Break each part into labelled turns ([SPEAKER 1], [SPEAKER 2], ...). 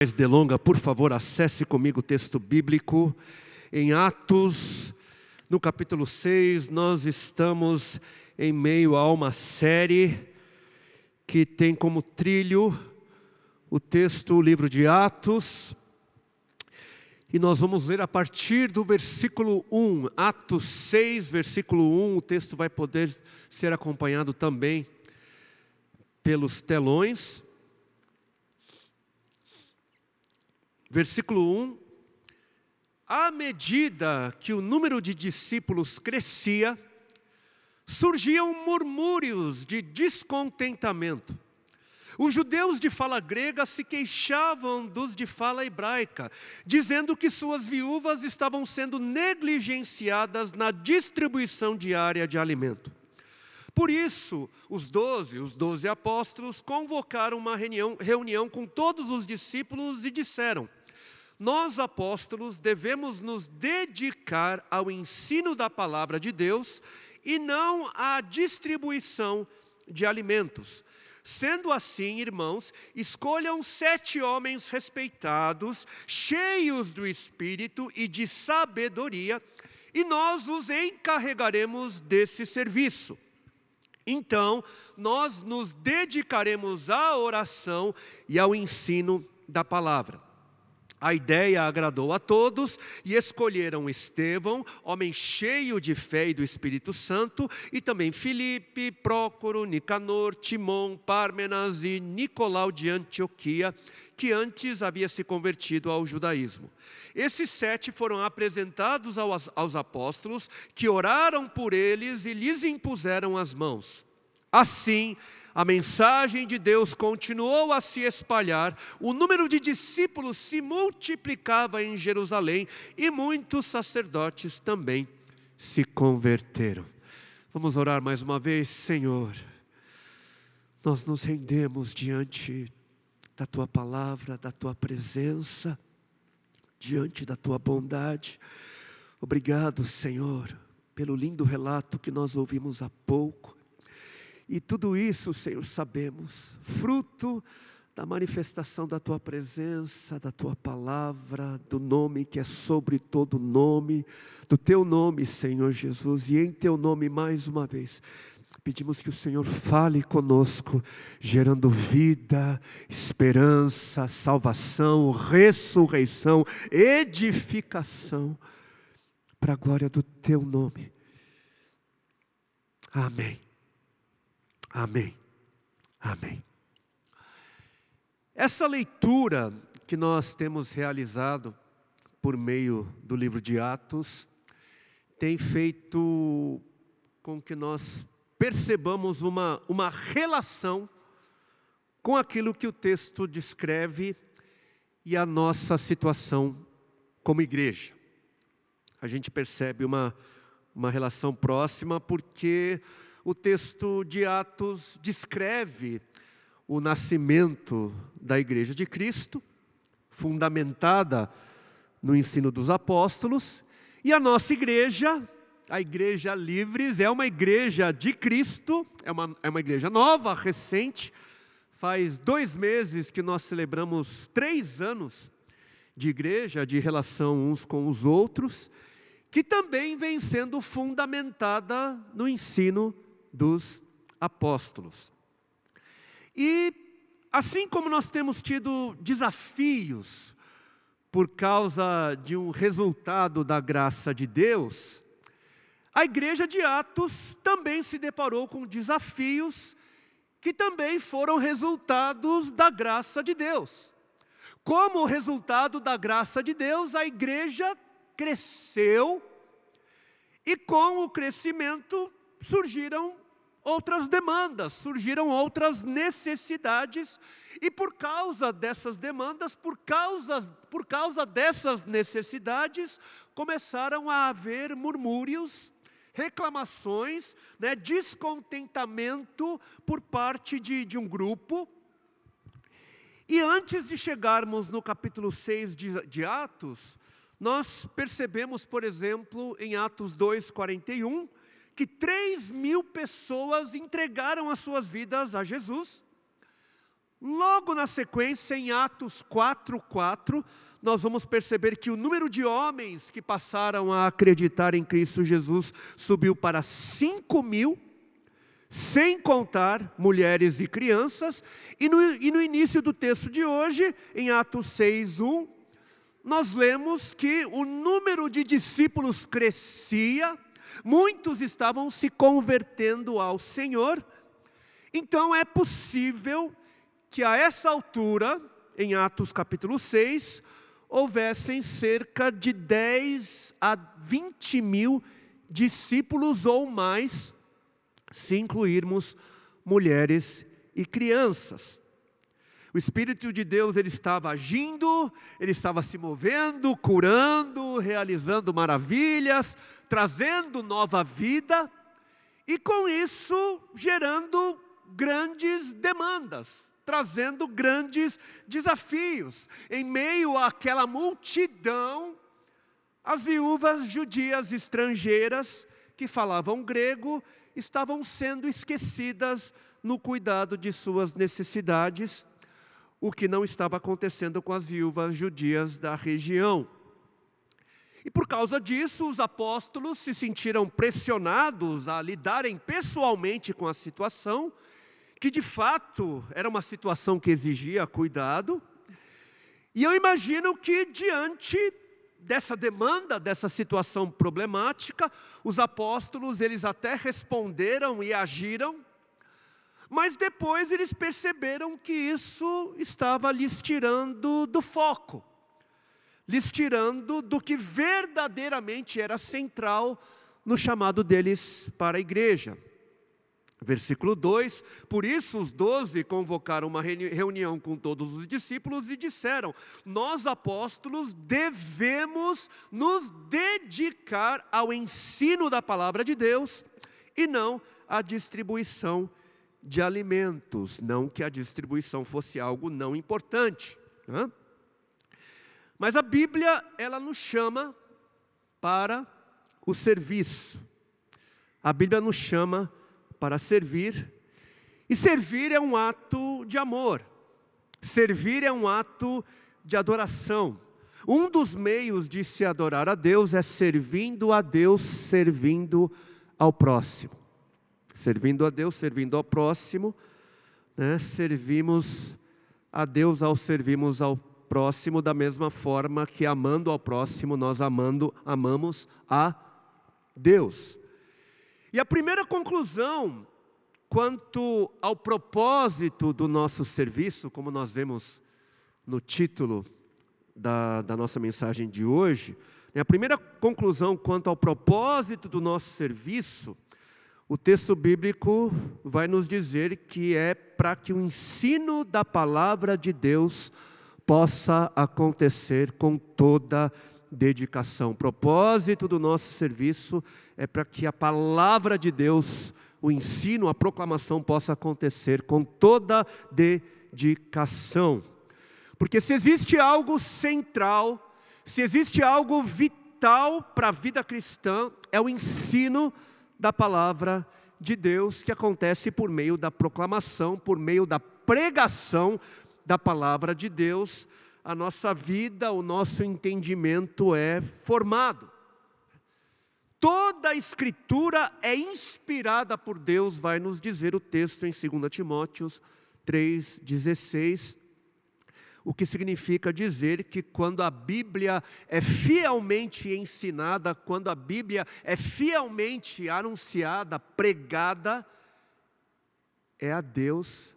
[SPEAKER 1] Mais delonga, por favor, acesse comigo o texto bíblico em Atos, no capítulo 6. Nós estamos em meio a uma série que tem como trilho o texto, o livro de Atos. E nós vamos ler a partir do versículo 1, Atos 6, versículo 1. O texto vai poder ser acompanhado também pelos telões. Versículo 1, à medida que o número de discípulos crescia, surgiam murmúrios de descontentamento. Os judeus de fala grega se queixavam dos de fala hebraica, dizendo que suas viúvas estavam sendo negligenciadas na distribuição diária de alimento. Por isso, os 12 apóstolos convocaram uma reunião com todos os discípulos e disseram: nós, apóstolos, devemos nos dedicar ao ensino da palavra de Deus e não à distribuição de alimentos. Sendo assim, irmãos, escolham 7 homens respeitados, cheios do Espírito e de sabedoria, e nós os encarregaremos desse serviço. Então, nós nos dedicaremos à oração e ao ensino da palavra. A ideia agradou a todos e escolheram Estevão, homem cheio de fé e do Espírito Santo, e também Filipe, Prócoro, Nicanor, Timon, Pármenas e Nicolau de Antioquia, que antes havia se convertido ao judaísmo. Esses 7 foram apresentados aos apóstolos, que oraram por eles e lhes impuseram as mãos. Assim, a mensagem de Deus continuou a se espalhar, o número de discípulos se multiplicava em Jerusalém e muitos sacerdotes também se converteram. Vamos orar mais uma vez. Senhor, nós nos rendemos diante da Tua palavra, da Tua presença, diante da Tua bondade. Obrigado, Senhor, pelo lindo relato que nós ouvimos há pouco. E tudo isso, Senhor, sabemos, fruto da manifestação da Tua presença, da Tua palavra, do nome que é sobre todo nome, do Teu nome, Senhor Jesus. E em Teu nome, mais uma vez, pedimos que o Senhor fale conosco, gerando vida, esperança, salvação, ressurreição, edificação, para a glória do Teu nome. Amém. Amém, amém. Essa leitura que nós temos realizado por meio do livro de Atos tem feito com que nós percebamos uma relação com aquilo que o texto descreve e a nossa situação como igreja. A gente percebe uma relação próxima porque o texto de Atos descreve o nascimento da Igreja de Cristo, fundamentada no ensino dos apóstolos, e a nossa igreja, a Igreja Livres, é uma igreja de Cristo, é uma igreja nova, recente. Faz 2 meses que nós celebramos 3 anos de igreja, de relação uns com os outros, que também vem sendo fundamentada no ensino dos apóstolos. E assim como nós temos tido desafios por causa de um resultado da graça de Deus, a igreja de Atos também se deparou com desafios que também foram resultados da graça de Deus. Como resultado da graça de Deus, a igreja cresceu e com o crescimento surgiram outras demandas, surgiram outras necessidades, e por causa dessas demandas, por causa dessas necessidades, começaram a haver murmúrios, reclamações, descontentamento por parte de um grupo. E antes de chegarmos no capítulo 6 de Atos, nós percebemos, por exemplo, em Atos 2:41, que 3.000 pessoas entregaram as suas vidas a Jesus. Logo na sequência, em Atos 4:4, nós vamos perceber que o número de homens que passaram a acreditar em Cristo Jesus subiu para 5.000, sem contar mulheres e crianças. E no início do texto de hoje, em Atos 6:1, nós lemos que o número de discípulos crescia, muitos estavam se convertendo ao Senhor. Então é possível que a essa altura, em Atos capítulo 6, houvessem cerca de 10 a 20 mil discípulos ou mais, se incluirmos mulheres e crianças. O Espírito de Deus, ele estava agindo, ele estava se movendo, curando, realizando maravilhas, trazendo nova vida, e com isso gerando grandes demandas, trazendo grandes desafios. Em meio àquela multidão, as viúvas judias estrangeiras que falavam grego estavam sendo esquecidas no cuidado de suas necessidades, o que não estava acontecendo com as viúvas judias da região. E por causa disso, os apóstolos se sentiram pressionados a lidarem pessoalmente com a situação, que de fato era uma situação que exigia cuidado. E eu imagino que diante dessa demanda, dessa situação problemática, os apóstolos, eles até responderam e agiram, mas depois eles perceberam que isso estava lhes tirando do foco, lhes tirando do que verdadeiramente era central no chamado deles para a igreja. Versículo 2, por isso os 12 convocaram uma reunião com todos os discípulos e disseram: nós apóstolos devemos nos dedicar ao ensino da palavra de Deus e não à distribuição de alimentos. Não que a distribuição fosse algo não importante, né? Mas a Bíblia, ela nos chama para o serviço. A Bíblia nos chama para servir, e servir é um ato de amor, servir é um ato de adoração. Um dos meios de se adorar a Deus é servindo a Deus, servindo ao próximo. Servindo a Deus, servindo ao próximo, né? Servimos a Deus ao servirmos ao próximo, da mesma forma que amando ao próximo, nós amamos a Deus. E a primeira conclusão quanto ao propósito do nosso serviço, como nós vemos no título da nossa mensagem de hoje, a primeira conclusão quanto ao propósito do nosso serviço, o texto bíblico vai nos dizer que é para que o ensino da palavra de Deus possa acontecer com toda dedicação. O propósito do nosso serviço é para que a palavra de Deus, o ensino, a proclamação possa acontecer com toda dedicação. Porque se existe algo central, se existe algo vital para a vida cristã, é o ensino da palavra de Deus, que acontece por meio da proclamação, por meio da pregação da palavra de Deus. A nossa vida, o nosso entendimento é formado. Toda a Escritura é inspirada por Deus, vai nos dizer o texto em 2 Timóteo 3,16, o que significa dizer que quando a Bíblia é fielmente ensinada, quando a Bíblia é fielmente anunciada, pregada, é a Deus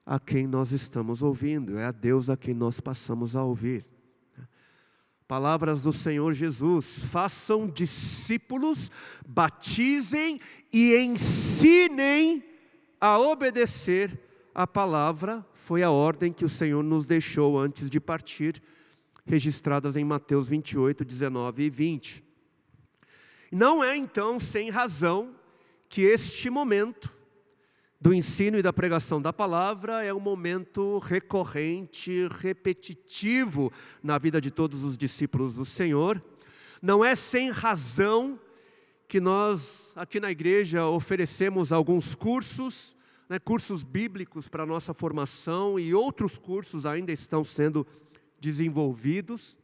[SPEAKER 1] a quem nós estamos ouvindo, é a Deus a quem nós passamos a ouvir. Palavras do Senhor Jesus: façam discípulos, batizem e ensinem a obedecer a palavra. Foi a ordem que o Senhor nos deixou antes de partir, registradas em Mateus 28, 19 e 20. Não é então sem razão que este momento do ensino e da pregação da palavra é um momento recorrente, repetitivo na vida de todos os discípulos do Senhor. Não é sem razão que nós aqui na igreja oferecemos alguns cursos, cursos bíblicos para a nossa formação e outros cursos ainda estão sendo desenvolvidos.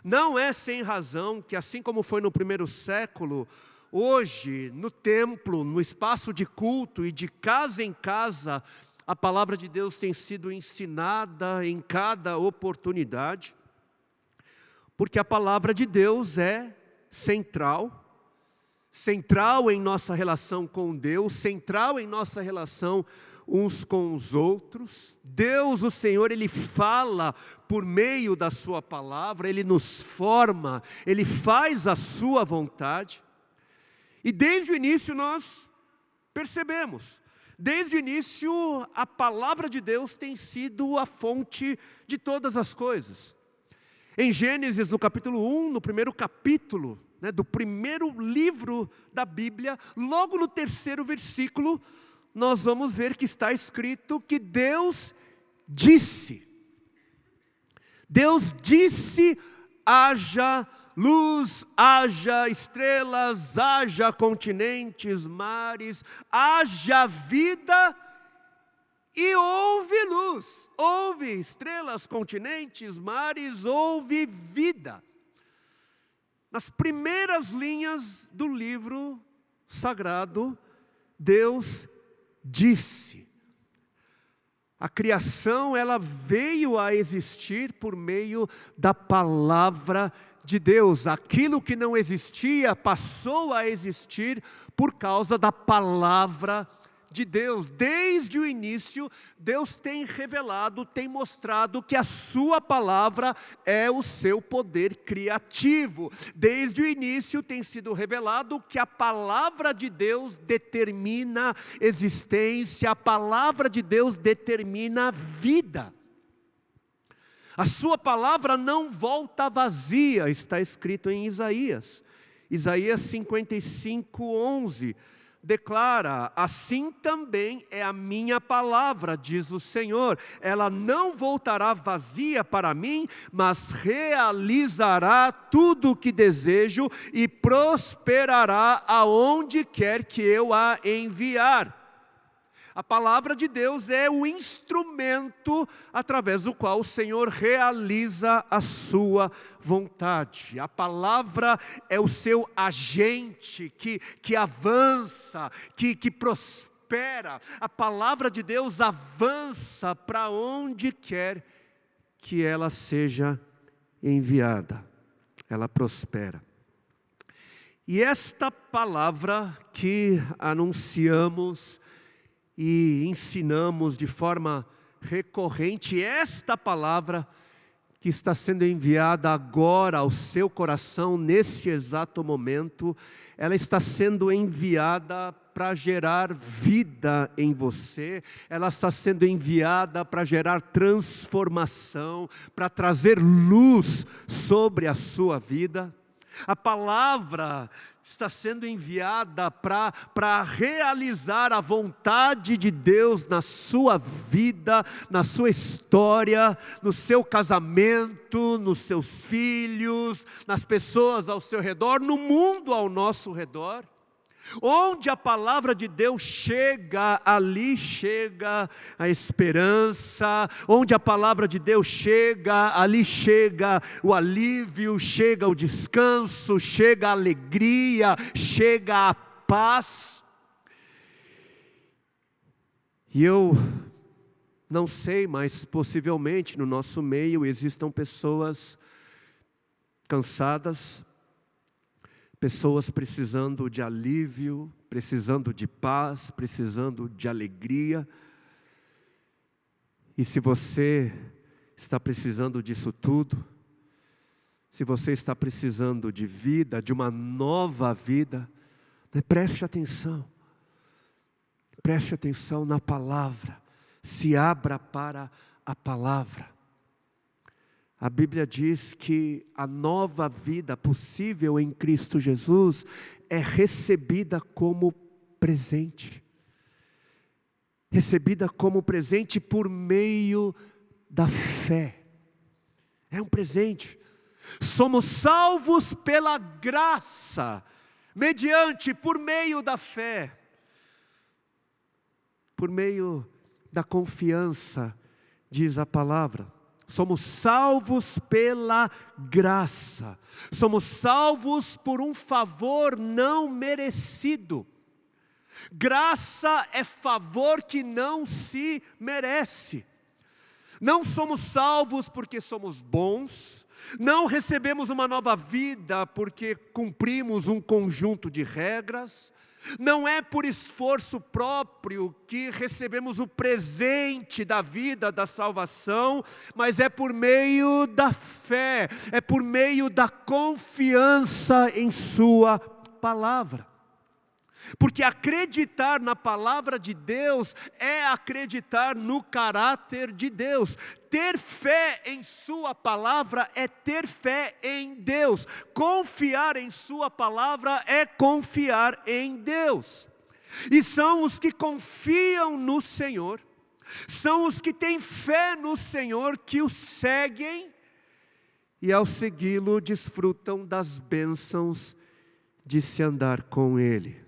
[SPEAKER 1] Não é sem razão que, assim como foi no primeiro século, hoje, no templo, no espaço de culto e de casa em casa, a palavra de Deus tem sido ensinada em cada oportunidade, porque a palavra de Deus é central em nossa relação com Deus, central em nossa relação uns com os outros. Deus, o Senhor, Ele fala por meio da sua palavra, Ele nos forma, Ele faz a sua vontade. E desde o início nós percebemos, desde o início a palavra de Deus tem sido a fonte de todas as coisas. Em Gênesis, no capítulo 1, no primeiro capítulo, do primeiro livro da Bíblia, logo no terceiro versículo, nós vamos ver que está escrito que Deus disse, haja luz, haja estrelas, haja continentes, mares, haja vida, e houve luz, houve estrelas, continentes, mares, houve vida. Nas primeiras linhas do livro sagrado, Deus disse. A criação, ela veio a existir por meio da palavra de Deus. Aquilo que não existia passou a existir por causa da palavra de Deus. Desde o início, Deus tem revelado, tem mostrado que a sua palavra é o seu poder criativo. Desde o início tem sido revelado que a palavra de Deus determina existência, a palavra de Deus determina vida. A sua palavra não volta vazia, está escrito em Isaías. Isaías 55:11. Declara, assim também é a minha palavra, diz o Senhor. Ela não voltará vazia para mim, mas realizará tudo o que desejo e prosperará aonde quer que eu a enviar. A palavra de Deus é o instrumento através do qual o Senhor realiza a sua vontade. A palavra é o seu agente que avança, que prospera. A palavra de Deus avança para onde quer que ela seja enviada. Ela prospera. E esta palavra que anunciamos e ensinamos de forma recorrente, esta palavra que está sendo enviada agora ao seu coração, neste exato momento, ela está sendo enviada para gerar vida em você, ela está sendo enviada para gerar transformação, para trazer luz sobre a sua vida. A palavra está sendo enviada para realizar a vontade de Deus na sua vida, na sua história, no seu casamento, nos seus filhos, nas pessoas ao seu redor, no mundo ao nosso redor. Onde a palavra de Deus chega, ali chega a esperança. Onde a palavra de Deus chega, ali chega o alívio, chega o descanso, chega a alegria, chega a paz. E eu não sei, mas possivelmente no nosso meio existam pessoas cansadas, pessoas precisando de alívio, precisando de paz, precisando de alegria. E se você está precisando disso tudo, se você está precisando de vida, de uma nova vida, preste atenção na palavra, se abra para a palavra. A Bíblia diz que a nova vida possível em Cristo Jesus é recebida como presente. Recebida como presente por meio da fé. É um presente. Somos salvos pela graça, por meio da fé. por meio da confiança, diz a palavra. Somos salvos pela graça. Somos salvos por um favor não merecido. Graça é favor que não se merece. Não somos salvos porque somos bons. Não recebemos uma nova vida porque cumprimos um conjunto de regras. Não é por esforço próprio que recebemos o presente da vida, da salvação, mas é por meio da fé, é por meio da confiança em sua palavra. Porque acreditar na palavra de Deus é acreditar no caráter de Deus. Ter fé em sua palavra é ter fé em Deus. Confiar em sua palavra é confiar em Deus. E são os que confiam no Senhor, são os que têm fé no Senhor que o seguem e ao segui-lo desfrutam das bênçãos de se andar com Ele.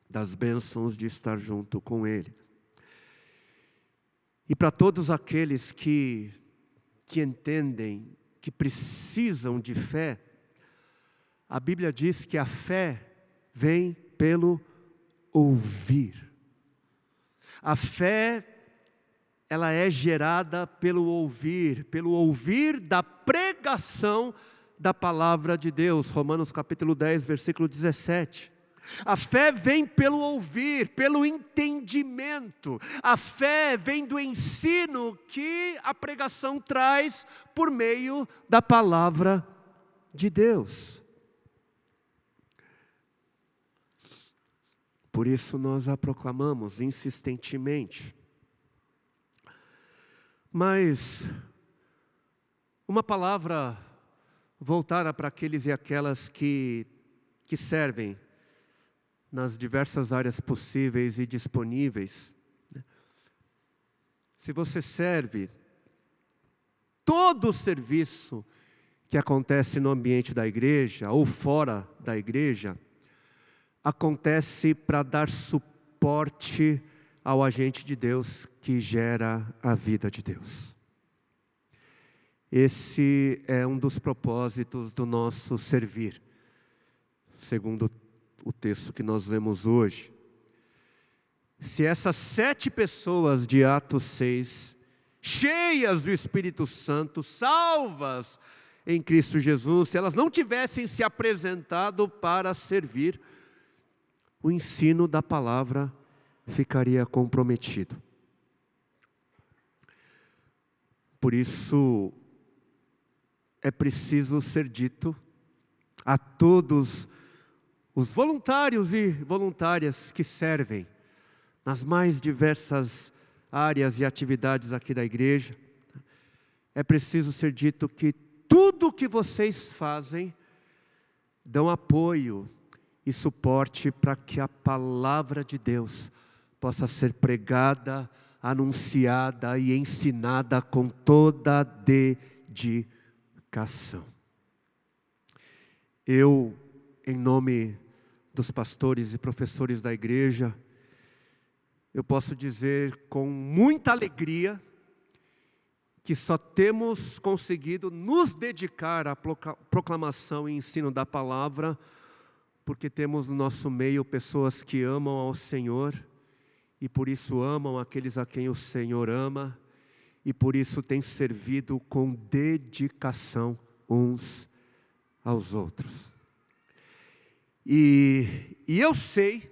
[SPEAKER 1] Das bênçãos de estar junto com Ele. E para todos aqueles que entendem que precisam de fé, a Bíblia diz que a fé vem pelo ouvir. A fé, ela é gerada pelo ouvir da pregação da palavra de Deus. Romanos capítulo 10, versículo 17. A fé vem pelo ouvir, pelo entendimento. A fé vem do ensino que a pregação traz por meio da palavra de Deus. Por isso nós a proclamamos insistentemente. Mas uma palavra voltada para aqueles e aquelas que servem nas diversas áreas possíveis e disponíveis. Se você serve, todo o serviço que acontece no ambiente da igreja ou fora da igreja, acontece para dar suporte ao agente de Deus que gera a vida de Deus. Esse é um dos propósitos do nosso servir, segundo o texto que nós lemos hoje. Se essas 7 pessoas de Atos 6, cheias do Espírito Santo, salvas em Cristo Jesus, se elas não tivessem se apresentado para servir, o ensino da palavra ficaria comprometido. Por isso, é preciso ser dito a todos os voluntários e voluntárias que servem nas mais diversas áreas e atividades aqui da igreja, é preciso ser dito que tudo o que vocês fazem dão apoio e suporte para que a palavra de Deus possa ser pregada, anunciada e ensinada com toda dedicação. Eu, em nome dos pastores e professores da igreja, eu posso dizer com muita alegria que só temos conseguido nos dedicar à proclamação e ensino da palavra, porque temos no nosso meio pessoas que amam ao Senhor, e por isso amam aqueles a quem o Senhor ama, e por isso têm servido com dedicação uns aos outros. E eu sei,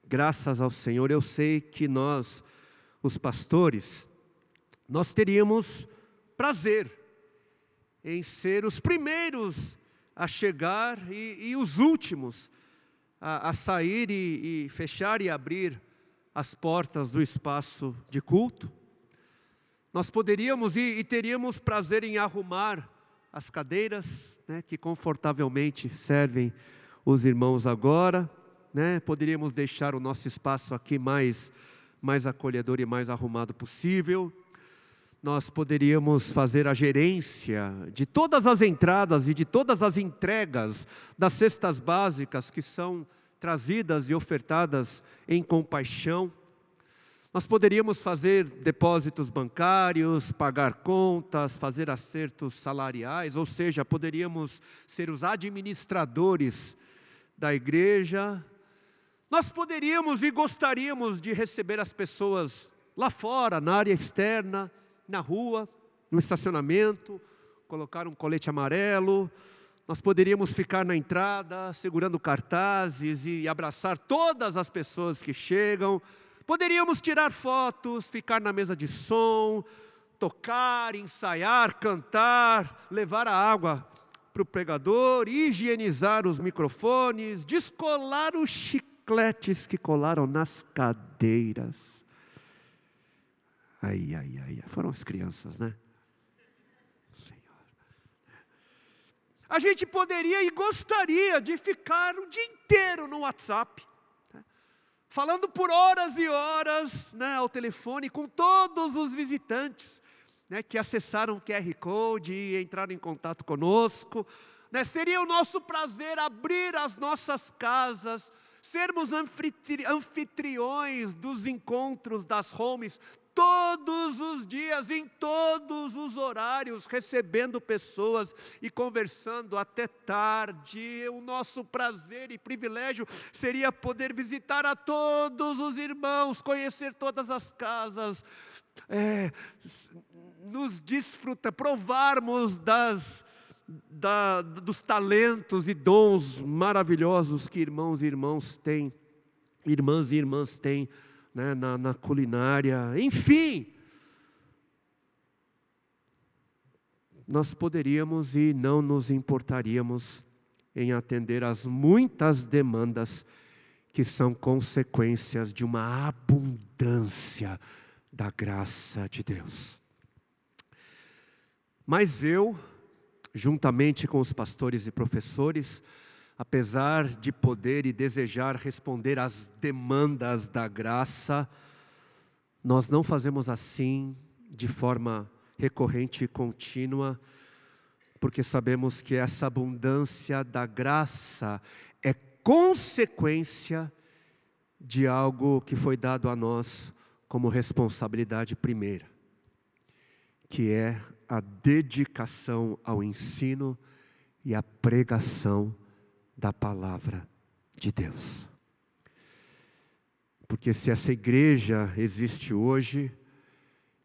[SPEAKER 1] graças ao Senhor, eu sei que nós, os pastores, nós teríamos prazer em ser os primeiros a chegar e os últimos a sair e fechar e abrir as portas do espaço de culto. Nós poderíamos e teríamos prazer em arrumar as cadeiras, né, que confortavelmente servem os irmãos agora, né? Poderíamos deixar o nosso espaço aqui mais acolhedor e mais arrumado possível. Nós poderíamos fazer a gerência de todas as entradas e de todas as entregas das cestas básicas que são trazidas e ofertadas em compaixão. Nós poderíamos fazer depósitos bancários, pagar contas, fazer acertos salariais, ou seja, poderíamos ser os administradores da igreja. Nós poderíamos e gostaríamos de receber as pessoas lá fora, na área externa, na rua, no estacionamento, colocar um colete amarelo. Nós poderíamos ficar na entrada, segurando cartazes e abraçar todas as pessoas que chegam. Poderíamos tirar fotos, ficar na mesa de som, tocar, ensaiar, cantar, levar a água para o pregador, higienizar os microfones, descolar os chicletes que colaram nas cadeiras. Ai, foram as crianças, né? Senhor. A gente poderia e gostaria de ficar o dia inteiro no WhatsApp, falando por horas e horas, ao telefone com todos os visitantes, que acessaram o QR Code e entraram em contato conosco. Seria o nosso prazer abrir as nossas casas, sermos anfitriões dos encontros das homes, todos os dias, em todos os horários, recebendo pessoas e conversando até tarde. O nosso prazer e privilégio seria poder visitar a todos os irmãos, conhecer todas as casas, nos desfrutar, provarmos dos talentos e dons maravilhosos que irmãos e irmãs têm, na culinária, enfim. Nós poderíamos e não nos importaríamos em atender às muitas demandas que são consequências de uma abundância da graça de Deus. Mas eu, juntamente com os pastores e professores, apesar de poder e desejar responder às demandas da graça, nós não fazemos assim de forma recorrente e contínua, porque sabemos que essa abundância da graça é consequência de algo que foi dado a nós como responsabilidade primeira, que é a dedicação ao ensino e à pregação da palavra de Deus. Porque se essa igreja existe hoje,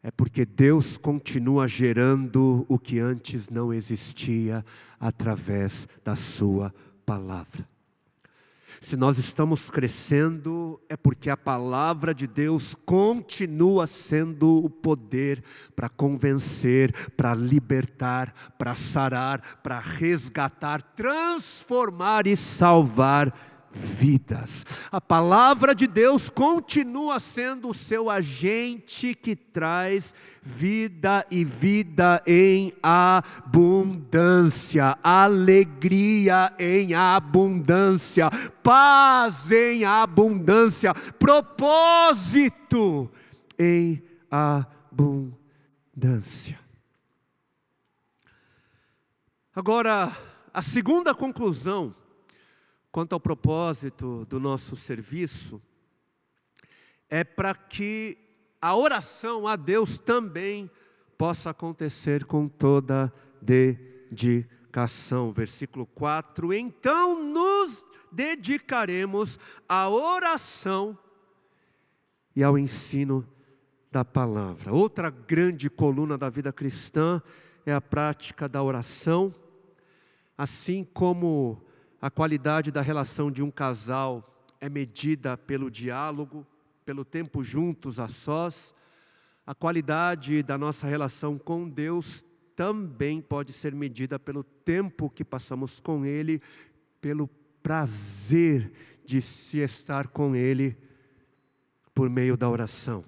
[SPEAKER 1] é porque Deus continua gerando o que antes não existia através da sua palavra. Se nós estamos crescendo, é porque a palavra de Deus continua sendo o poder para convencer, para libertar, para sarar, para resgatar, transformar e salvar vidas. A palavra de Deus continua sendo o seu agente que traz vida e vida em abundância, alegria em abundância, paz em abundância, propósito em abundância. Agora, a segunda conclusão quanto ao propósito do nosso serviço, é para que a oração a Deus também possa acontecer com toda dedicação. Versículo 4, então nos dedicaremos à oração e ao ensino da palavra. Outra grande coluna da vida cristã é a prática da oração, assim como a qualidade da relação de um casal é medida pelo diálogo, pelo tempo juntos a sós. A qualidade da nossa relação com Deus também pode ser medida pelo tempo que passamos com Ele, pelo prazer de se estar com Ele por meio da oração.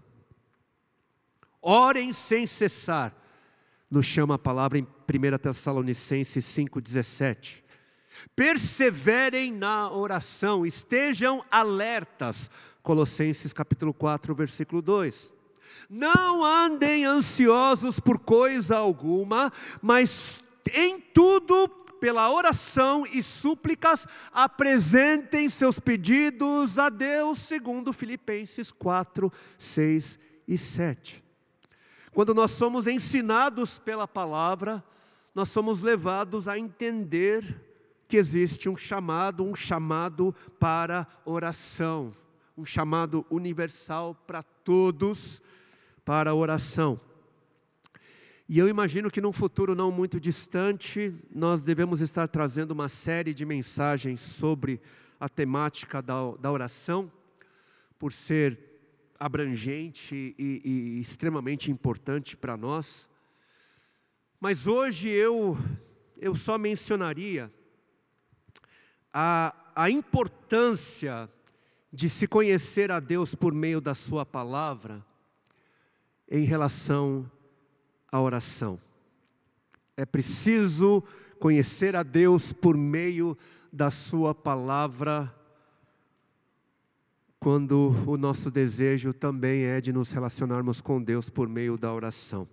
[SPEAKER 1] Orem sem cessar, nos chama a palavra em 1 Tessalonicenses 5,17. Perseverem na oração, estejam alertas. Colossenses capítulo 4, versículo 2. Não andem ansiosos por coisa alguma, mas em tudo pela oração e súplicas, apresentem seus pedidos a Deus, segundo Filipenses 4, 6 e 7. Quando nós somos ensinados pela palavra, nós somos levados a entender que existe um chamado para oração, um chamado universal para todos, para oração. E eu imagino que num futuro não muito distante, nós devemos estar trazendo uma série de mensagens sobre a temática da oração, por ser abrangente e extremamente importante para nós. Mas hoje eu só mencionaria a importância de se conhecer a Deus por meio da sua palavra em relação à oração. É preciso conhecer a Deus por meio da sua palavra, quando o nosso desejo também é de nos relacionarmos com Deus por meio da oração.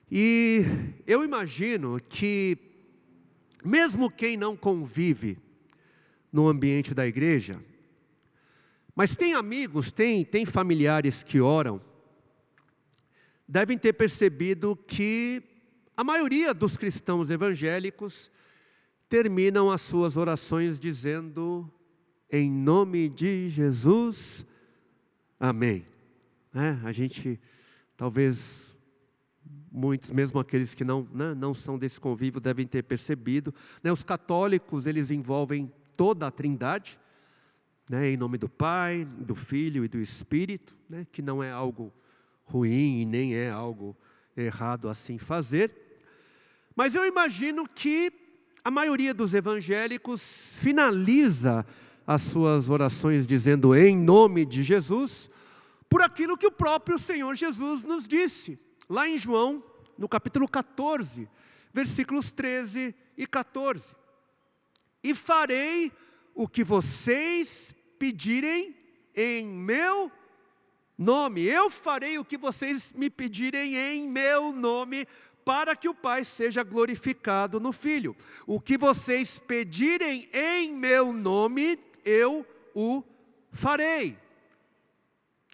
[SPEAKER 1] E eu imagino que, mesmo quem não convive no ambiente da igreja, mas tem amigos, tem familiares que oram, devem ter percebido que a maioria dos cristãos evangélicos terminam as suas orações dizendo: em nome de Jesus, amém. A gente, talvez, muitos, mesmo aqueles que não são desse convívio, devem ter percebido. Os católicos, eles envolvem toda a Trindade, em nome do Pai, do Filho e do Espírito, que não é algo ruim e nem é algo errado assim fazer. Mas eu imagino que a maioria dos evangélicos finaliza as suas orações dizendo em nome de Jesus, por aquilo que o próprio Senhor Jesus nos disse, lá em João, no capítulo 14, versículos 13 e 14. E farei o que vocês pedirem em meu nome. Eu farei o que vocês me pedirem em meu nome, para que o Pai seja glorificado no Filho. O que vocês pedirem em meu nome, eu o farei.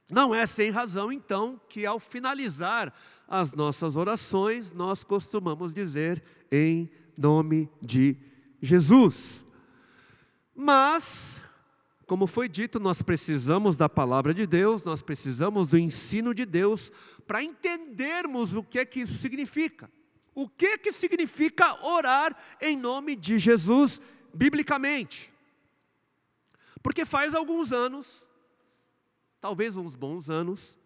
[SPEAKER 1] Não é sem razão, então, que ao finalizar as nossas orações, nós costumamos dizer em nome de Jesus. Mas, como foi dito, nós precisamos da palavra de Deus, nós precisamos do ensino de Deus para entendermos o que é que isso significa. O que é que significa orar em nome de Jesus, biblicamente? Porque faz alguns anos, talvez uns bons anos,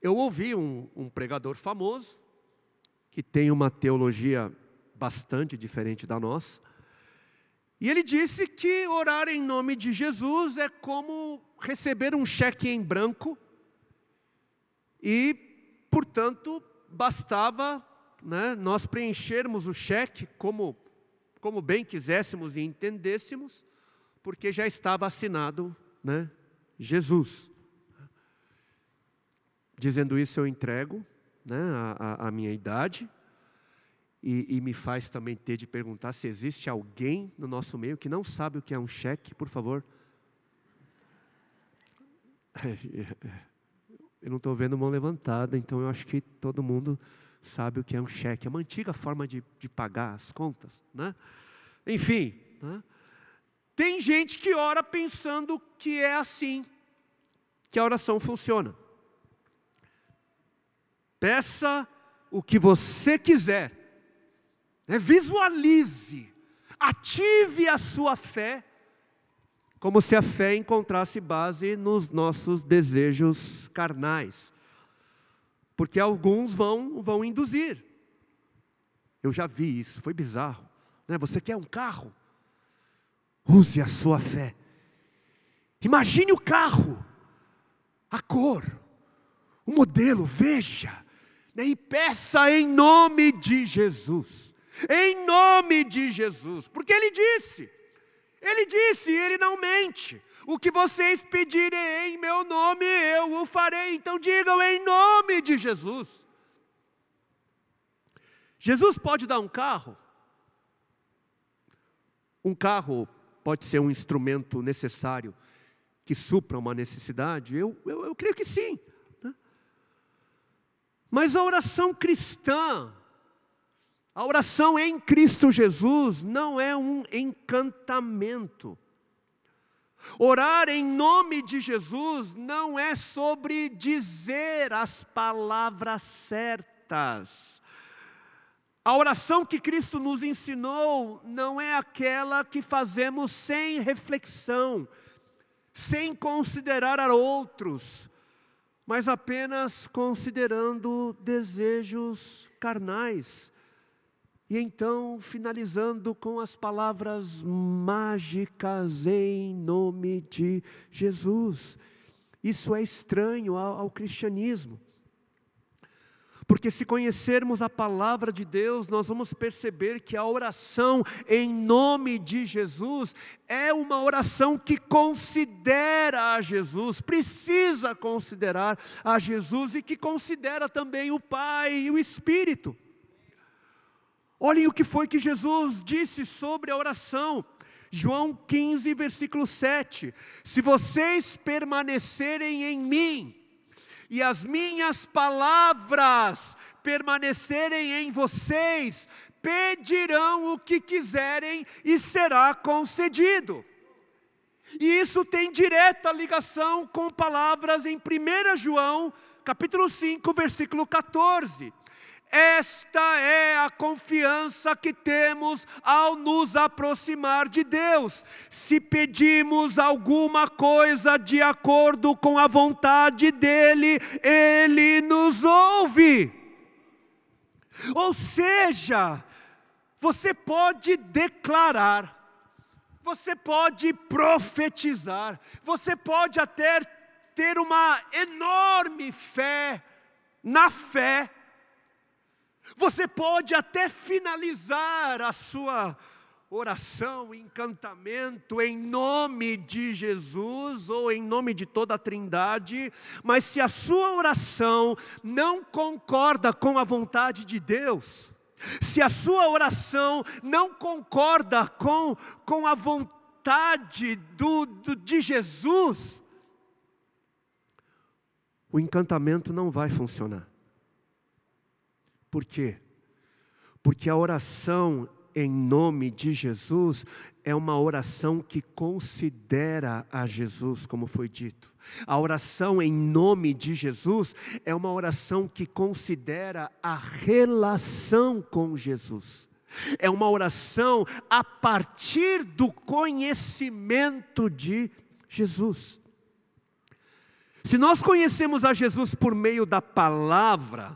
[SPEAKER 1] eu ouvi um pregador famoso, que tem uma teologia bastante diferente da nossa, e ele disse que orar em nome de Jesus é como receber um cheque em branco, e, portanto, bastava nós preenchermos o cheque como bem quiséssemos e entendêssemos, porque já estava assinado, Jesus. Dizendo isso, eu entrego a minha idade, e me faz também ter de perguntar se existe alguém no nosso meio que não sabe o que é um cheque, por favor. Eu não estou vendo mão levantada, então eu acho que todo mundo sabe o que é um cheque. É uma antiga forma de pagar as contas, Enfim, tem gente que ora pensando que é assim que a oração funciona. Peça o que você quiser, visualize, ative a sua fé, como se a fé encontrasse base nos nossos desejos carnais. Porque alguns vão induzir. Eu já vi isso, foi bizarro. Você quer um carro? Use a sua fé. Imagine o carro, a cor, o modelo, veja, e peça em nome de Jesus. Em nome de Jesus. Porque Ele disse, Ele não mente. O que vocês pedirem em meu nome, eu o farei. Então digam em nome de Jesus. Jesus pode dar um carro? Um carro pode ser um instrumento necessário que supra uma necessidade? Eu creio que sim, né? Mas a oração cristã, a oração em Cristo Jesus, não é um encantamento. Orar em nome de Jesus não é sobre dizer as palavras certas. A oração que Cristo nos ensinou não é aquela que fazemos sem reflexão, sem considerar a outros, mas apenas considerando desejos carnais. E então, finalizando com as palavras mágicas em nome de Jesus. Isso é estranho ao cristianismo. Porque se conhecermos a palavra de Deus, nós vamos perceber que a oração em nome de Jesus é uma oração que considera a Jesus, precisa considerar a Jesus e que considera também o Pai e o Espírito. Olhem o que foi que Jesus disse sobre a oração. João 15, versículo 7. Se vocês permanecerem em mim, e as minhas palavras permanecerem em vocês, pedirão o que quiserem e será concedido. E isso tem direta ligação com palavras em 1 João, capítulo 5, versículo 14. Esta é a confiança que temos ao nos aproximar de Deus. Se pedimos alguma coisa de acordo com a vontade dEle, Ele nos ouve. Ou seja, você pode declarar, você pode profetizar, você pode até ter uma enorme fé na fé. Você pode até finalizar a sua oração, encantamento em nome de Jesus ou em nome de toda a Trindade, mas se a sua oração não concorda com a vontade de Deus, se a sua oração não concorda com a vontade de Jesus, o encantamento não vai funcionar. Por quê? Porque a oração em nome de Jesus é uma oração que considera a Jesus, como foi dito. A oração em nome de Jesus é uma oração que considera a relação com Jesus. É uma oração a partir do conhecimento de Jesus. Se nós conhecemos a Jesus por meio da palavra,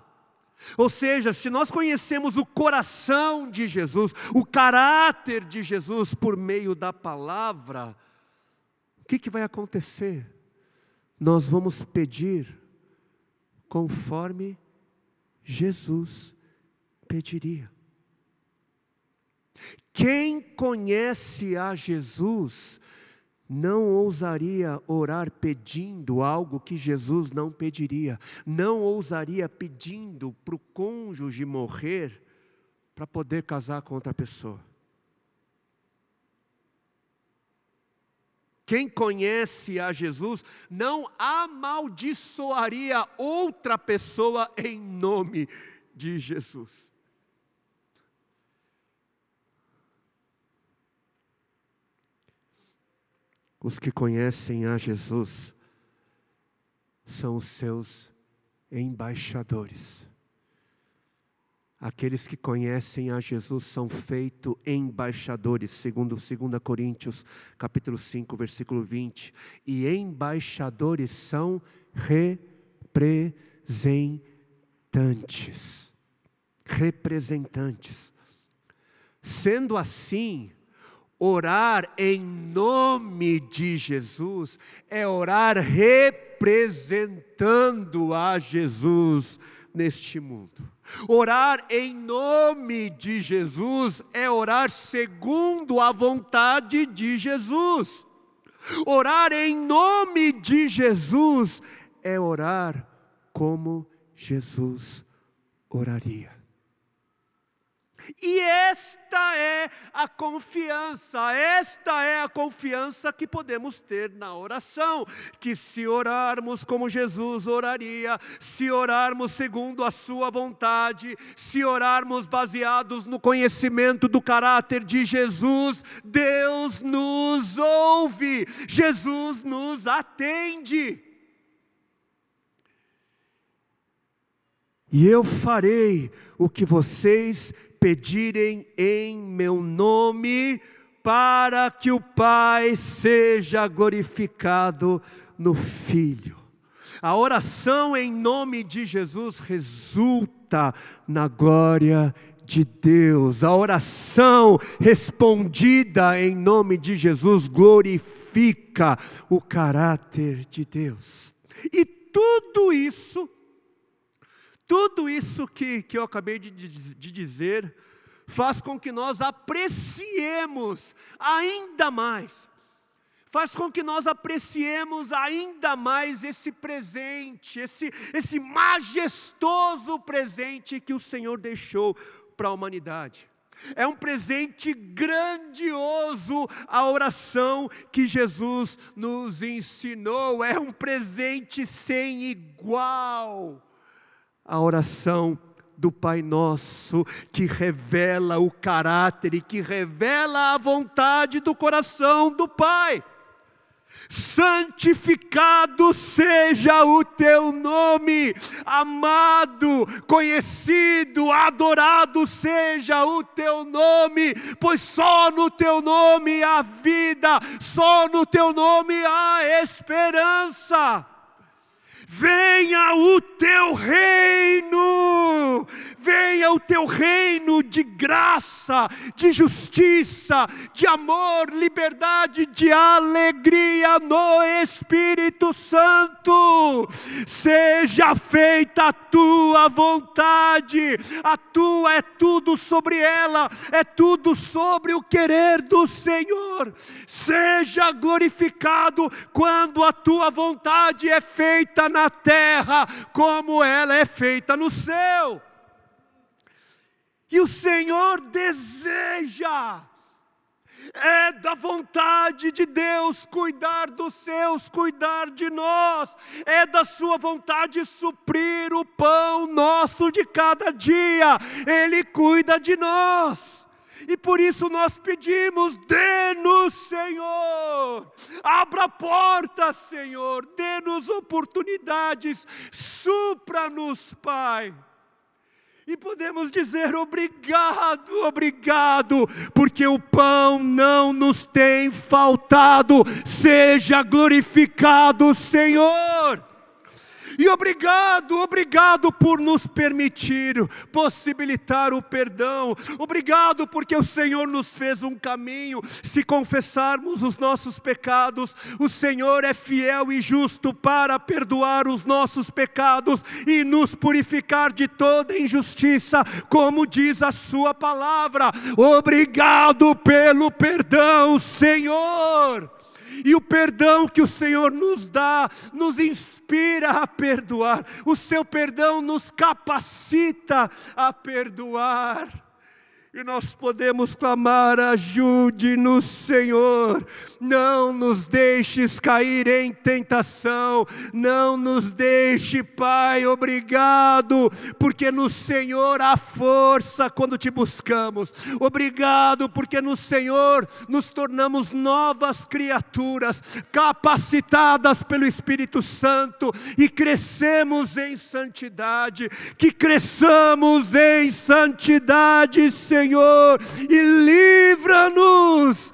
[SPEAKER 1] ou seja, se nós conhecemos o coração de Jesus, o caráter de Jesus por meio da palavra, o que vai acontecer? Nós vamos pedir conforme Jesus pediria. Quem conhece a Jesus não ousaria orar pedindo algo que Jesus não pediria. Não ousaria pedindo para o cônjuge morrer para poder casar com outra pessoa. Quem conhece a Jesus não amaldiçoaria outra pessoa em nome de Jesus. Os que conhecem a Jesus são os seus embaixadores. Aqueles que conhecem a Jesus são feitos embaixadores, segundo 2 Coríntios, capítulo 5, versículo 20. E embaixadores são representantes. Representantes. Sendo assim, orar em nome de Jesus é orar representando a Jesus neste mundo. Orar em nome de Jesus é orar segundo a vontade de Jesus. Orar em nome de Jesus é orar como Jesus oraria. E esta é a confiança que podemos ter na oração, que se orarmos como Jesus oraria, se orarmos segundo a sua vontade, se orarmos baseados no conhecimento do caráter de Jesus, Deus nos ouve, Jesus nos atende. E eu farei o que vocês pedirem em meu nome, para que o Pai seja glorificado no Filho. A oração em nome de Jesus resulta na glória de Deus. A oração respondida em nome de Jesus glorifica o caráter de Deus. E tudo isso que eu acabei de dizer, faz com que nós apreciemos ainda mais. Faz com que nós apreciemos ainda mais esse presente, esse majestoso presente que o Senhor deixou para a humanidade. É um presente grandioso a oração que Jesus nos ensinou. É um presente sem igual. A oração do Pai Nosso, que revela o caráter e que revela a vontade do coração do Pai. Santificado seja o teu nome, amado, conhecido, adorado seja o teu nome, pois só no teu nome há vida, só no teu nome há esperança. Venha o teu reino, venha o teu reino de graça, de justiça, de amor, liberdade, de alegria no Espírito Santo. Seja feita a tua vontade, a tua é tudo sobre ela, é tudo sobre o querer do Senhor. Seja glorificado quando a tua vontade é feita na terra, como ela é feita no céu. E o Senhor deseja, é da vontade de Deus cuidar dos seus, cuidar de nós, é da sua vontade suprir o pão nosso de cada dia, Ele cuida de nós. E por isso nós pedimos, dê-nos, Senhor, abra portas, Senhor, dê-nos oportunidades, supra-nos, Pai. E podemos dizer obrigado, obrigado, porque o pão não nos tem faltado, seja glorificado, Senhor. E obrigado, obrigado por nos permitir, possibilitar o perdão. Obrigado porque o Senhor nos fez um caminho. Se confessarmos os nossos pecados, o Senhor é fiel e justo para perdoar os nossos pecados e nos purificar de toda injustiça, como diz a sua palavra. Obrigado pelo perdão, Senhor. E o perdão que o Senhor nos dá, nos inspira a perdoar. O seu perdão nos capacita a perdoar. E nós podemos clamar, ajude-nos, Senhor. Não nos deixes cair em tentação. Não nos deixe, Pai, obrigado. Porque no Senhor há força quando te buscamos. Obrigado, porque no Senhor nos tornamos novas criaturas, capacitadas pelo Espírito Santo. E crescemos em santidade. Que cresçamos em santidade, Senhor. E livra-nos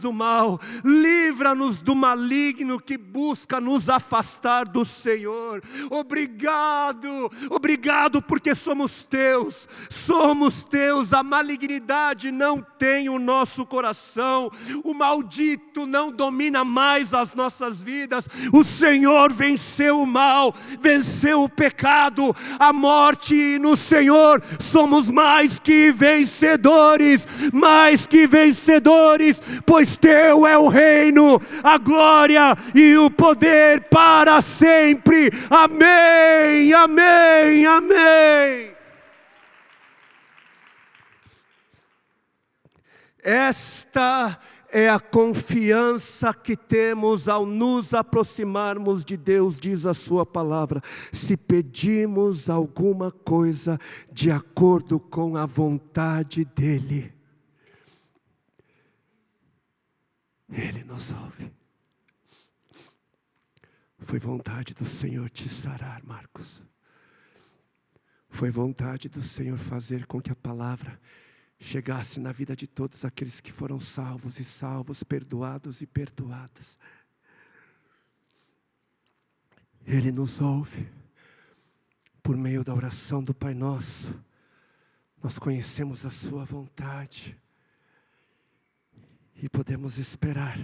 [SPEAKER 1] do mal, livra-nos do maligno que busca nos afastar do Senhor. Obrigado, obrigado porque somos teus, a malignidade não tem o nosso coração, o maldito não domina mais as nossas vidas. O Senhor venceu o mal, venceu o pecado, a morte, e no Senhor somos mais que vencedores, pois teu é o reino, a glória e o poder para sempre. Amém, amém, amém. Esta é a confiança que temos ao nos aproximarmos de Deus, diz a sua palavra. Se pedimos alguma coisa de acordo com a vontade dEle, Ele nos ouve. Foi vontade do Senhor te sarar, Marcos. Foi vontade do Senhor fazer com que a palavra chegasse na vida de todos aqueles que foram salvos e salvos, perdoados e perdoadas. Ele nos ouve. Por meio da oração do Pai Nosso, nós conhecemos a sua vontade e podemos esperar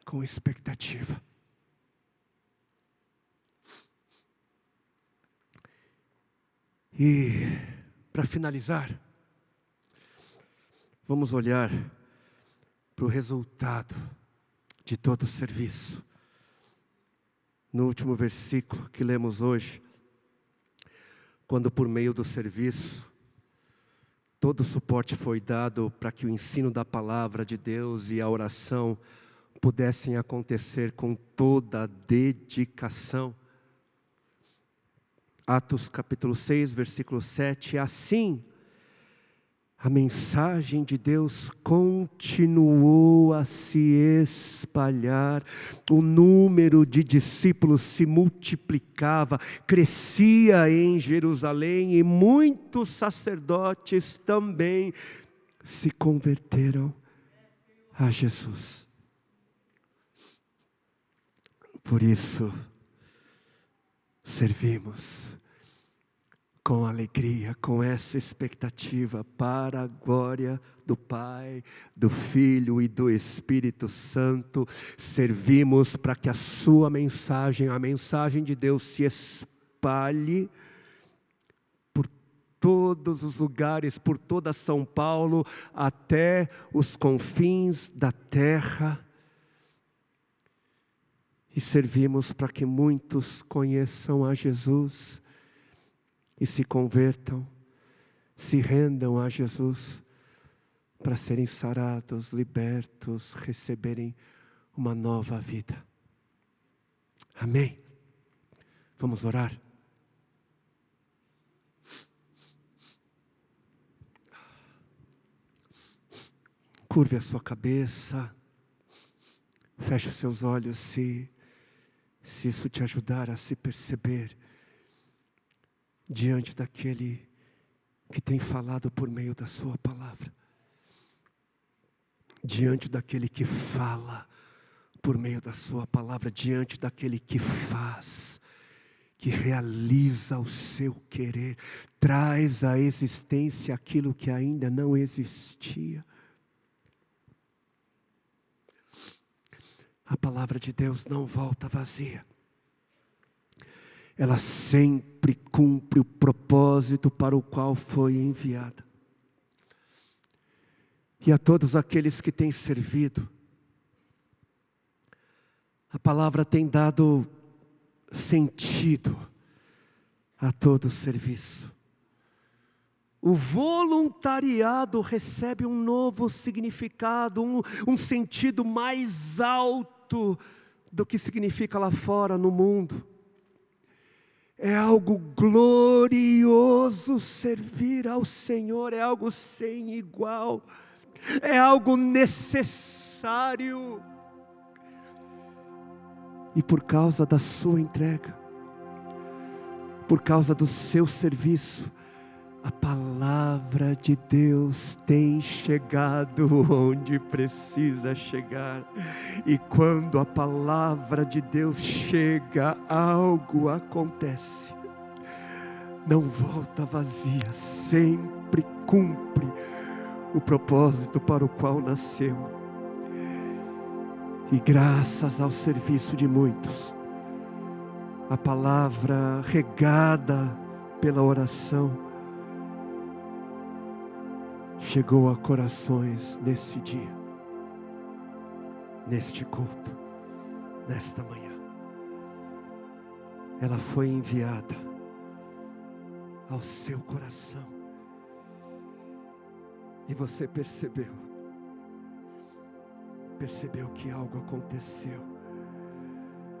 [SPEAKER 1] com expectativa. E para finalizar, vamos olhar para o resultado de todo o serviço. No último versículo que lemos hoje, quando por meio do serviço, todo o suporte foi dado para que o ensino da palavra de Deus e a oração pudessem acontecer com toda a dedicação. Atos capítulo 6, versículo 7, assim, a mensagem de Deus continuou a se espalhar, o número de discípulos se multiplicava, crescia em Jerusalém e muitos sacerdotes também se converteram a Jesus. Por isso, servimos com alegria, com essa expectativa, para a glória do Pai, do Filho e do Espírito Santo. Servimos para que a sua mensagem, a mensagem de Deus, se espalhe por todos os lugares, por toda São Paulo, até os confins da terra. E servimos para que muitos conheçam a Jesus e se convertam, se rendam a Jesus, para serem sarados, libertos, receberem uma nova vida. Amém? Vamos orar? Curve a sua cabeça, feche os seus olhos, se isso te ajudar a se perceber diante daquele que tem falado por meio da sua palavra, diante daquele que fala por meio da sua palavra, diante daquele que faz, que realiza o seu querer, traz à existência aquilo que ainda não existia. A palavra de Deus não volta vazia. Ela sempre cumpre o propósito para o qual foi enviada. E a todos aqueles que têm servido, a palavra tem dado sentido a todo o serviço. O voluntariado recebe um novo significado, um sentido mais alto do que significa lá fora no mundo. É algo glorioso servir ao Senhor, é algo sem igual, é algo necessário. E por causa da sua entrega, por causa do seu serviço, a palavra de Deus tem chegado onde precisa chegar. E quando a palavra de Deus chega, algo acontece. Não volta vazia, sempre cumpre o propósito para o qual nasceu. E graças ao serviço de muitos, a palavra regada pela oração chegou a corações nesse dia, neste culto, nesta manhã. Ela foi enviada ao seu coração. E você percebeu percebeu que algo aconteceu.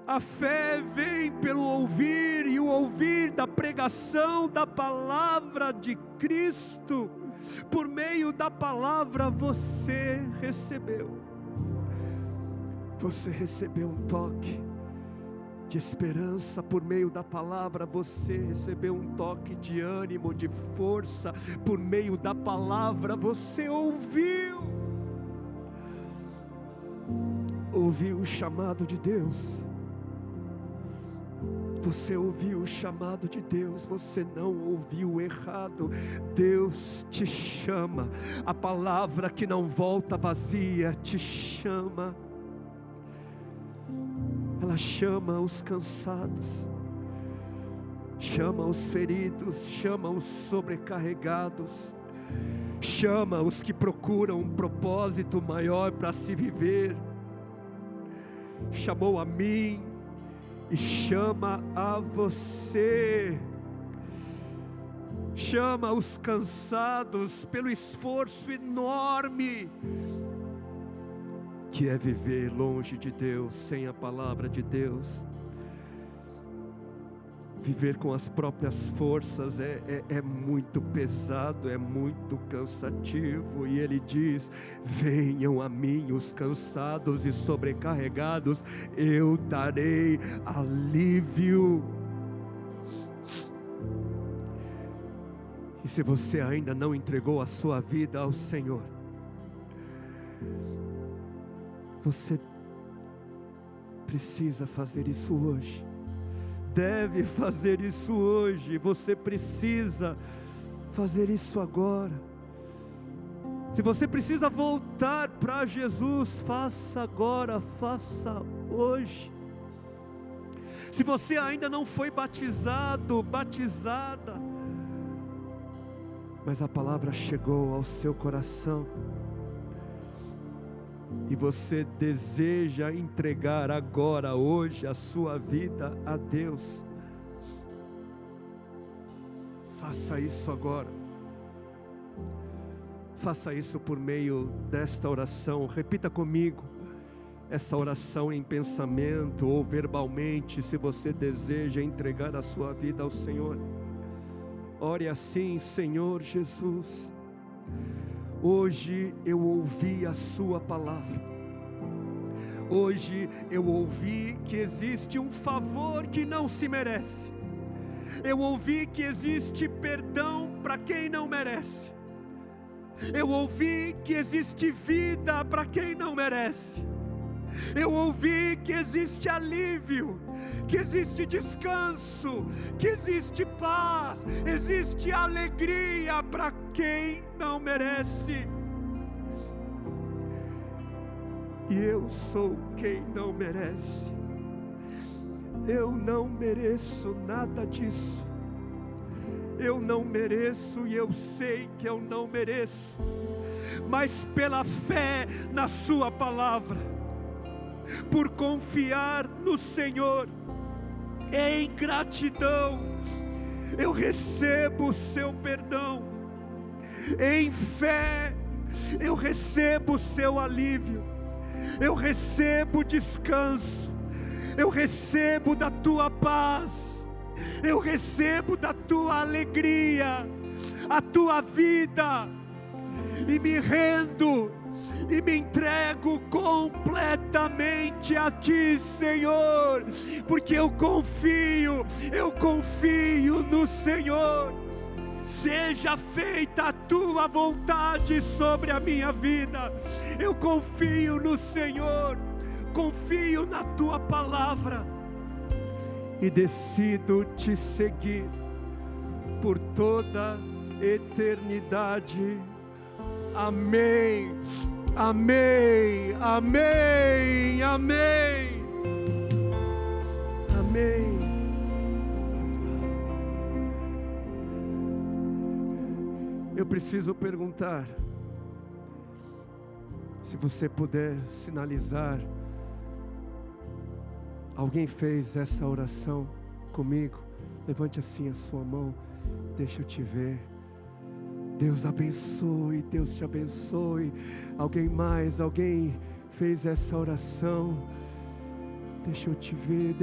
[SPEAKER 1] A fé vem pelo ouvir, e o ouvir da pregação da palavra de Cristo. Por meio da palavra você recebeu. Você recebeu um toque de esperança por meio da palavra. Você recebeu um toque de ânimo, de força por meio da palavra. Você ouviu o chamado de Deus. Você ouviu o chamado de Deus, você não ouviu errado. Deus te chama, a palavra que não volta vazia te chama. Ela chama os cansados, chama os feridos, chama os sobrecarregados, chama os que procuram um propósito maior para se viver. Chamou a mim e chama a você. Chama os cansados pelo esforço enorme que é viver longe de Deus, sem a palavra de Deus. Viver com as próprias forças é muito pesado, é muito cansativo. E Ele diz: venham a mim os cansados e sobrecarregados, eu darei alívio. E se você ainda não entregou a sua vida ao Senhor, você precisa fazer isso hoje. Deve fazer isso hoje. Você precisa fazer isso agora. Se você precisa voltar para Jesus, faça agora, faça hoje. Se você ainda não foi batizado, batizada, mas a palavra chegou ao seu coração, e você deseja entregar agora, hoje, a sua vida a Deus, faça isso agora. Faça isso por meio desta oração. Repita comigo essa oração em pensamento ou verbalmente, se você deseja entregar a sua vida ao Senhor. Ore assim: Senhor Jesus, hoje eu ouvi a sua palavra. Hoje eu ouvi que existe um favor que não se merece. Eu ouvi que existe perdão para quem não merece. Eu ouvi que existe vida para quem não merece. Eu ouvi que existe alívio, que existe descanso, que existe paz, existe alegria para quem não merece. E eu sou quem não merece. Eu não mereço nada disso. Eu não mereço, e eu sei que eu não mereço. Mas pela fé na sua palavra, por confiar no Senhor, em gratidão, eu recebo o seu perdão. Em fé, eu recebo o seu alívio. Eu recebo descanso. Eu recebo da tua paz. Eu recebo da tua alegria, a tua vida. E me rendo e me entrego completamente a Ti, Senhor, porque eu confio no Senhor. Seja feita a Tua vontade sobre a minha vida. Eu confio no Senhor, confio na Tua palavra e decido Te seguir por toda eternidade. Amém. Amém, amém, amém, amém. Eu preciso perguntar, se você puder sinalizar, alguém fez essa oração comigo? Levante assim a sua mão, deixa eu te ver. Deus abençoe, Deus te abençoe. Alguém mais, alguém fez essa oração. Deixa eu te ver,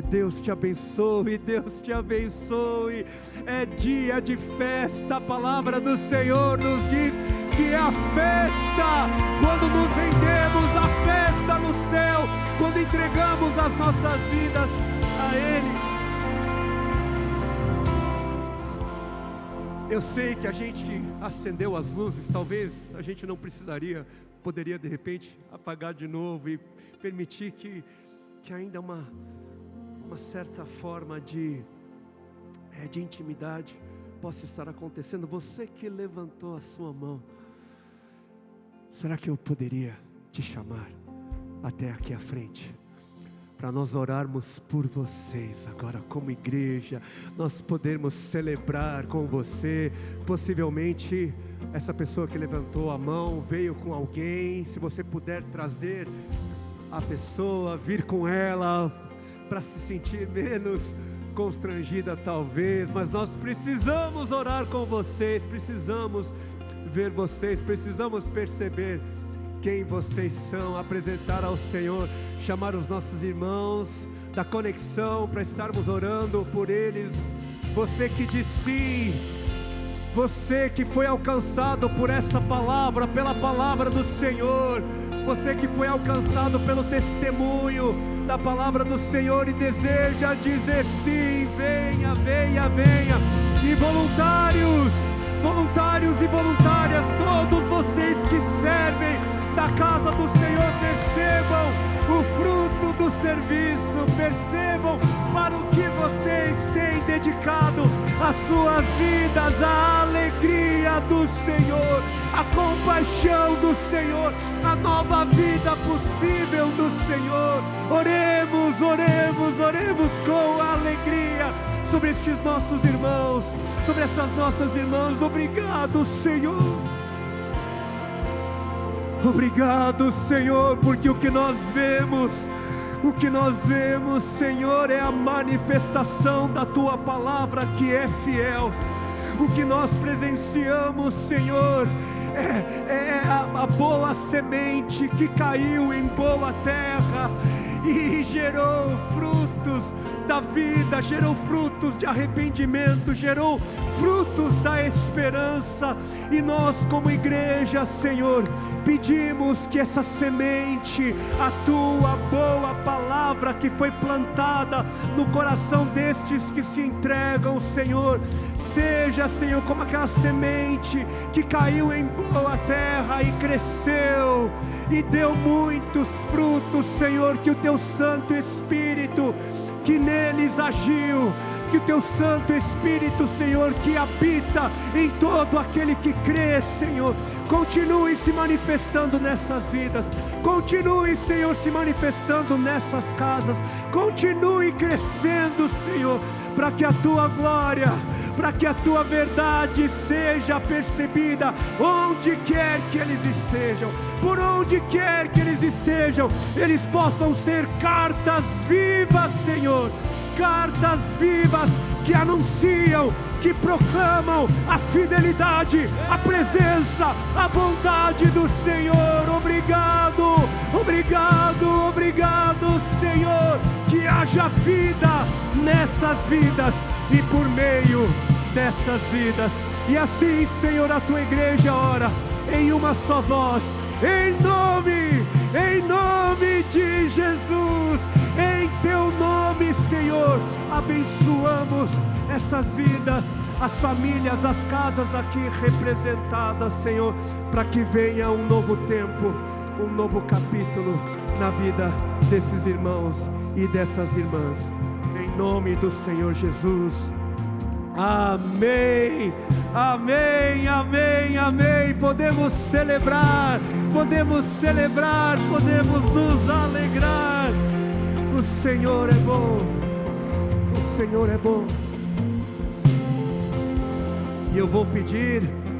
[SPEAKER 1] Deus te abençoe, Deus te abençoe. É dia de festa, a palavra do Senhor nos diz que é a festa, quando nos rendemos, a festa no céu, quando entregamos as nossas vidas a Ele. Eu sei que a gente acendeu as luzes, talvez a gente não poderia de repente apagar de novo e permitir que ainda uma certa forma de intimidade possa estar acontecendo. Você que levantou a sua mão, será que eu poderia te chamar até aqui à frente? Para nós orarmos por vocês agora como igreja, nós podermos celebrar com você. Possivelmente essa pessoa que levantou a mão veio com alguém. Se você puder trazer a pessoa, vir com ela, para se sentir menos constrangida talvez, mas nós precisamos orar com vocês, precisamos ver vocês, precisamos perceber quem vocês são, apresentar ao Senhor, chamar os nossos irmãos da conexão para estarmos orando por eles. Você que diz sim, você que foi alcançado por essa palavra, pela palavra do Senhor, você que foi alcançado pelo testemunho da palavra do Senhor e deseja dizer sim, venha, venha, venha. E voluntários e voluntárias, todos vocês que servem da casa do Senhor, percebam o fruto do serviço, percebam para o que vocês têm dedicado as suas vidas, a alegria do Senhor, a compaixão do Senhor, a nova vida possível do Senhor. Oremos com alegria sobre estes nossos irmãos, sobre essas nossas irmãs. Obrigado, Senhor. Obrigado, Senhor, porque o que nós vemos, Senhor, é a manifestação da Tua palavra que é fiel. O que nós presenciamos, Senhor, é a boa semente que caiu em boa terra e gerou frutos da vida, gerou frutos de arrependimento, gerou frutos da esperança. E nós como igreja, Senhor, pedimos que essa semente, a Tua boa palavra que foi plantada no coração destes que se entregam, Senhor, seja, Senhor, como aquela semente que caiu em boa terra e cresceu e deu muitos frutos, Senhor. Que o Teu Santo Espírito que neles agiu, que o Teu Santo Espírito, Senhor, que habita em todo aquele que crê, Senhor, continue se manifestando nessas vidas, continue, Senhor, se manifestando nessas casas, continue crescendo, Senhor, para que a Tua glória, para que a Tua verdade seja percebida onde quer que eles estejam, por onde quer que eles estejam, eles possam ser cartas vivas, Senhor, cartas vivas que anunciam, que proclamam a fidelidade, a presença, a bondade do Senhor. Obrigado, obrigado, obrigado, Senhor, que haja vida nessas vidas e por meio dessas vidas. E assim, Senhor, a Tua igreja ora em uma só voz, em nome de Jesus, em Teu nome, Senhor, abençoamos essas vidas, as famílias, as casas aqui representadas, Senhor, para que venha um novo tempo, um novo capítulo na vida desses irmãos e dessas irmãs, em nome do Senhor Jesus. Amém, amém, amém, amém. Podemos celebrar, podemos nos alegrar. O Senhor é bom, o Senhor é bom. E eu vou pedir